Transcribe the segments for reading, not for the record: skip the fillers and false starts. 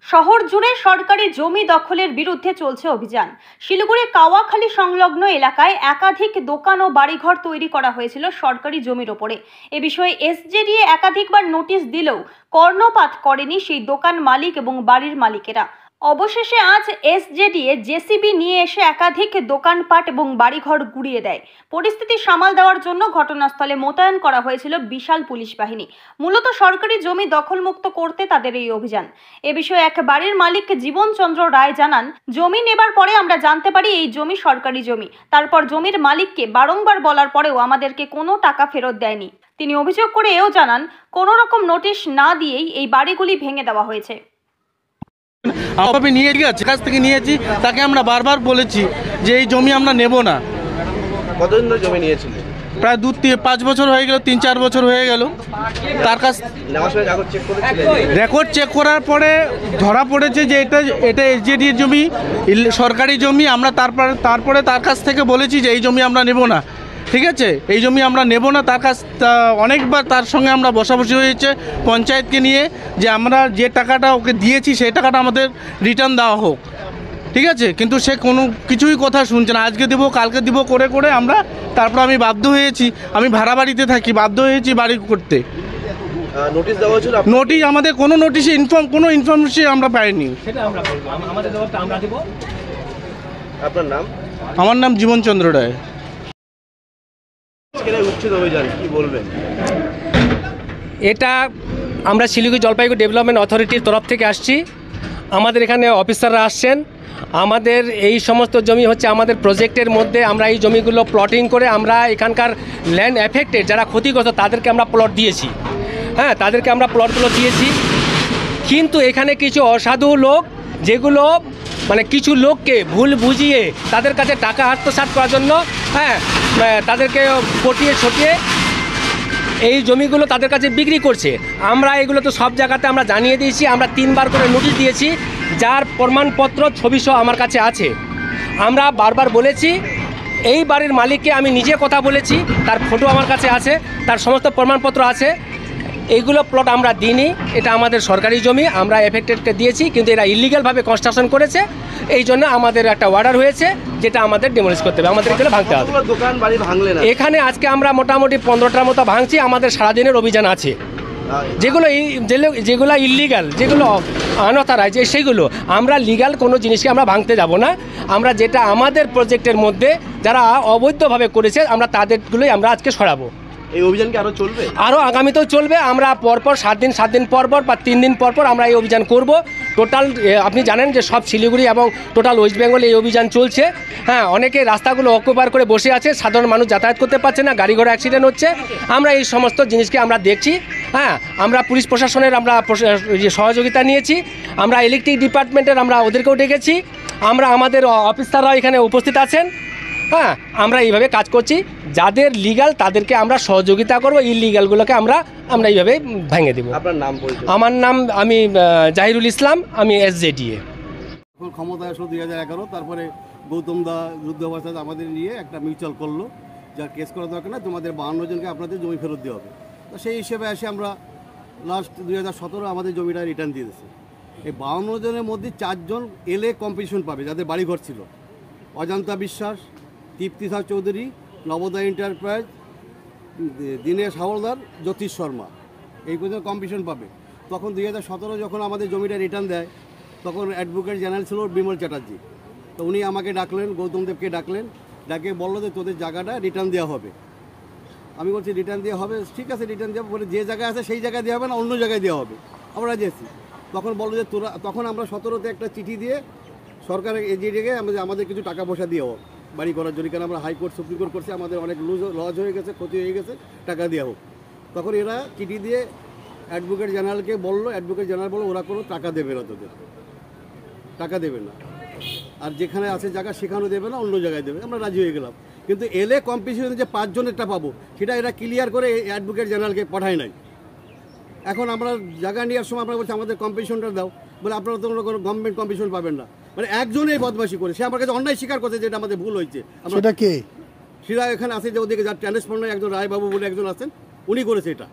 শহর জুড়ে সরকারি জমি দখলের বিরুদ্ধে চলছে অভিযান। শিলিগুড়ি কাওয়াখালী সংলগ্ন এলাকায় একাধিক দোকান ও বাড়িঘর তৈরি করা হয়েছিল সরকারি জমির ওপরে। এ বিষয়ে এসজেডিএ একাধিকবার নোটিশ দিলেও কর্ণপাত করেনি সেই দোকান মালিক এবং বাড়ির মালিকেরা। অবশেষে আজ এসজেডিএ জেসিবি নিয়ে এসে একাধিক দোকানপাট এবং বাড়িঘর গুড়িয়ে দেয়। পরিস্থিতি সামাল দেওয়ার জন্য ঘটনাস্থলে মোতায়েন করা হয়েছিল বিশাল পুলিশ বাহিনী। মূলত সরকারি জমি দখলমুক্ত করতে তাদের এই অভিযান। এ বিষয়ে এক বাড়ির মালিক জীবনচন্দ্র রায় জানান, জমি নেবার পরে আমরা জানতে পারি এই জমি সরকারি জমি। তারপর জমির মালিককে বারংবার বলার পরেও আমাদেরকে কোনো টাকা ফেরত দেয়নি। তিনি অভিযোগ করে এও জানান, কোনো রকম নোটিশ না দিয়েই এই বাড়িগুলি ভেঙে দেওয়া হয়েছে। আমি নিয়ে গেছি, কাছ থেকে নিয়েছি, তাকে আমরা বারবার বলেছি যে এই জমি আমরা নেব না। কতদিন ধরে জমি নিয়েছিলেন? প্রায় 2-5 বছর হয়ে গেল, 3-4 বছর হয়ে গেল। তার কাছ রেকর্ড চেক করার পরে ধরা পড়েছে যে এটা এসজেডির জমি, সরকারি জমি। আমরা তারপরে তার কাছ থেকে বলেছি যে এই জমি আমরা নেব না, ঠিক আছে, এই জমি আমরা নেব না। তার কাছ অনেকবার তার সঙ্গে আমরা বসাবসি হয়েছে পঞ্চায়েতকে নিয়ে, যে আমরা যে টাকাটা ওকে দিয়েছি সেই টাকাটা আমাদের রিটার্ন দেওয়া হোক, ঠিক আছে, কিন্তু সে কোনো কিছুই কথা শুনছে না। আজকে দেবো, কালকে দিব করে করে আমরা তারপর আমি বাধ্য হয়েছি, আমি ভাড়া বাড়িতে থাকি, বাধ্য হয়েছি বাড়ি করতে। নোটিশ দেওয়া হয়েছিল? নোটিশ আমাদের কোনো নোটিশে কোনো ইনফরমেশন আমরা পাইনি। আপনার নাম? আমার নাম জীবনচন্দ্র রায়। কি বলবেন? এটা আমরা শিলিগুড়ি জলপাইগুড়ি ডেভেলপমেন্ট অথরিটির তরফ থেকে আসছি। আমাদের এখানে অফিসাররা আসছেন। আমাদের এই সমস্ত জমি হচ্ছে আমাদের প্রজেক্টের মধ্যে। আমরা এই জমিগুলো প্লটিং করে আমরা এখানকার ল্যান্ড এফেক্টেড যারা ক্ষতিগ্রস্ত তাদেরকে আমরা প্লট দিয়েছি। হ্যাঁ, তাদেরকে আমরা প্লটগুলো দিয়েছি। কিন্তু এখানে কিছু অসাধু লোক, যেগুলো মানে কিছু লোককে ভুল বুঝিয়ে তাদের কাছে টাকা আত্মসাৎ করার জন্য তাদেরকে পটিয়ে ছটিয়ে এই জমিগুলো তাদের কাছে বিক্রি করছে। আমরা এগুলো তো সব জায়গাতে আমরা জানিয়ে দিয়েছি। আমরা 3বার করে নোটিশ দিয়েছি, যার প্রমাণপত্র ছবিসহ আমার কাছে আছে। আমরা বারবার বলেছি, এই বাড়ির মালিককে আমি নিজে কথা বলেছি, তার ফটো আমার কাছে আছে, তার সমস্ত প্রমাণপত্র আছে। এইগুলো প্লট আমরা দিইনি, এটা আমাদের সরকারি জমি, আমরা এফেক্টেডকে দিয়েছি, কিন্তু এরা ইলিগালভাবে কনস্ট্রাকশন করেছে। এই জন্য আমাদের একটা অর্ডার হয়েছে, যেটা আমাদের ডিমোলিশ করতে হবে, আমাদের এগুলো ভাঙতে হবে। দোকান বাড়ি ভাঙলেন? এখানে আজকে আমরা মোটামুটি 15টার মতো ভাঙছি। আমাদের সারাদিনের অভিযান আছে। যেগুলো ইলিগাল, যেগুলো অনথরাইজ, সেইগুলো আমরা লিগাল কোনো জিনিসকে আমরা ভাঙতে যাব না। আমরা যেটা আমাদের প্রজেক্টের মধ্যে যারা অবৈধভাবে করেছে আমরা তাদেরগুলোই আমরা আজকে সরাবো। এই অভিযান কি আরও চলবে? আরও আগামীতেও চলবে। আমরা পরপর 7 দিন পরপর বা 3 দিন পরপর আমরা এই অভিযান করব। টোটাল আপনি জানেন যে সব শিলিগুড়ি এবং টোটাল ওয়েস্ট বেঙ্গলে এই অভিযান চলছে। হ্যাঁ, অনেকে রাস্তাগুলো অকুপার করে বসে আছে, সাধারণ মানুষ যাতায়াত করতে পারছে না, গাড়ি ঘোড়া অ্যাক্সিডেন্ট হচ্ছে। আমরা এই সমস্ত জিনিসকে আমরা দেখছি। হ্যাঁ, আমরা পুলিশ প্রশাসনের আমরা সহযোগিতা নিয়েছি। আমরা ইলেকট্রিক ডিপার্টমেন্টের আমরা ওদেরকেও ডেকেছি। আমরা আমাদের অফিসাররাও এখানে উপস্থিত আছেন। হ্যাঁ, আমরা এইভাবে কাজ করছি। যাদের লিগাল তাদেরকে আমরা সহযোগিতা করব, ইলিগালগুলোকে আমরা এইভাবে ভেঙে দেব। আপনার নাম? আমার নাম আমি জাহিরুল ইসলাম, আমি এসজেডিএ। ক্ষমতায় আসলো 2011, তারপরে গৌতম দা যুদ্ধ অবস্থায় আমাদের নিয়ে একটা মিউচুয়াল করলো, যার কেস করা দরকার না, তোমাদের 52 জনকে আপনাদের জমি ফেরত দেওয়া হবে। তো সেই হিসেবে এসে আমরা লাস্ট 2017 আমাদের জমিটা রিটার্ন দিয়ে দিয়েছে। এই 52 জনের মধ্যে 4 জন এলএ কম্পিটিশন পাবে, যাদের বাড়িঘর ছিল। অজন্তা বিশ্বাস, তৃপ্তিসা চৌধুরী, নবোদয় এন্টারপ্রাইজ, দীনেশ হাওলদার, জ্যোতিষ শর্মা, এই পর্যন্ত কম্পিটিশন পাবে। তখন 2017 যখন আমাদের জমিটা রিটার্ন দেয়, তখন অ্যাডভোকেট জেনারেল ছিল বিমল চ্যাটার্জি। তো উনি আমাকে ডাকলেন, গৌতম দেবকে ডাকলেন, ডাকে বললো যে তোদের জায়গাটা রিটার্ন দেওয়া হবে। আমি বলছি রিটার্ন দেওয়া হবে, ঠিক আছে রিটার্ন দেওয়া বলে, যে জায়গায় আছে সেই জায়গায় দেওয়া হবে না, অন্য জায়গায় দেওয়া হবে। আমরা যেছি, তখন বললো যে তোরা, তখন আমরা 17তে একটা চিঠি দিয়ে সরকারের এজিডিকে আমাদের কিছু টাকা পয়সা দিয়েও বাড়ি করার জন্য, কারণ আমরা হাইকোর্ট সুপ্রিম কোর্ট করছি, আমাদের অনেক লজ হয়ে গেছে, ক্ষতি হয়ে গেছে, টাকা দেওয়া হোক। তখন এরা চিঠি দিয়ে অ্যাডভোকেট জেনারেলকে বললো, অ্যাডভোকেট জেনারেল বললো ওরা কোনো টাকা দেবে না, তোদের টাকা দেবে না, আর যেখানে আছে জায়গা সেখানেও দেবে না, অন্য জায়গায় দেবে। আমরা রাজি হয়ে গেলাম। কিন্তু এলএ কম্পিটিশনে যে 5 জনেরটা পাবো, সেটা এরা ক্লিয়ার করে অ্যাডভোকেট জেনারেলকে পাঠায় নাই। এখন আমরা জায়গা নেওয়ার সময় আমরা বলছি আমাদের কম্পিটিশনটা দাও, বলে আপনারা তো কোনো গভর্নমেন্ট কম্পিটিশন পাবেন না। মানে একজনেই বদমাশি করে, সে আমার কাছে অন্যায় স্বীকার করছে যেটা আমাদের ভুল হয়েছে। সেটা কে? সেটা এখানে আছে যে ওদিকে যার ট্রান্সফার একজন রায়বাবু বলে একজন আছেন, উনি করেছে এটা।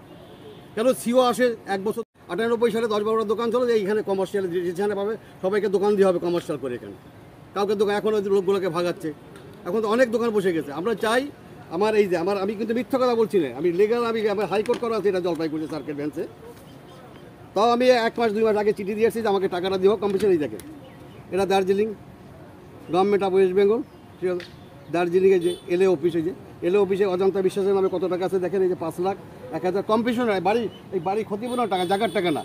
কেন সিও আসে 1 বছর 98 সালে 10-12টা দোকান ছিল যে এইখানে কমার্শিয়াল যেখানে পাবে সবাইকে দোকান দিয়ে হবে কমার্শিয়াল করে এখানে। কাউকে দোকান এখন ওই লোকগুলোকে ভাগাচ্ছে, এখন তো অনেক দোকান বসে গেছে। আমরা চাই আমার এই যে আমি কিন্তু মিথ্যা কথা বলছি না, আমি লিগাল আমার হাইকোর্ট করা আছে এটা জলপাইগুড়ি সার্কেল বেঞ্চে। তাও আমি 1 মাস 2 মাস আগে চিঠি দিয়েছি যে আমাকে টাকাটা দিও কম্পিটিশন। এই দেখে এটা Darjeeling government of West Bengal, ঠিক আছে, দার্জিলিংয়ে যে এলএ অফিসে অফিসে অজন্তা বিশ্বাসের নামে কত টাকা আছে দেখেন, এই যে 5 লাখ 1,000 কম্পিটিশন বাড়ি, এই বাড়ি ক্ষতিপূরণ টাকা, জায়গার টাকা না।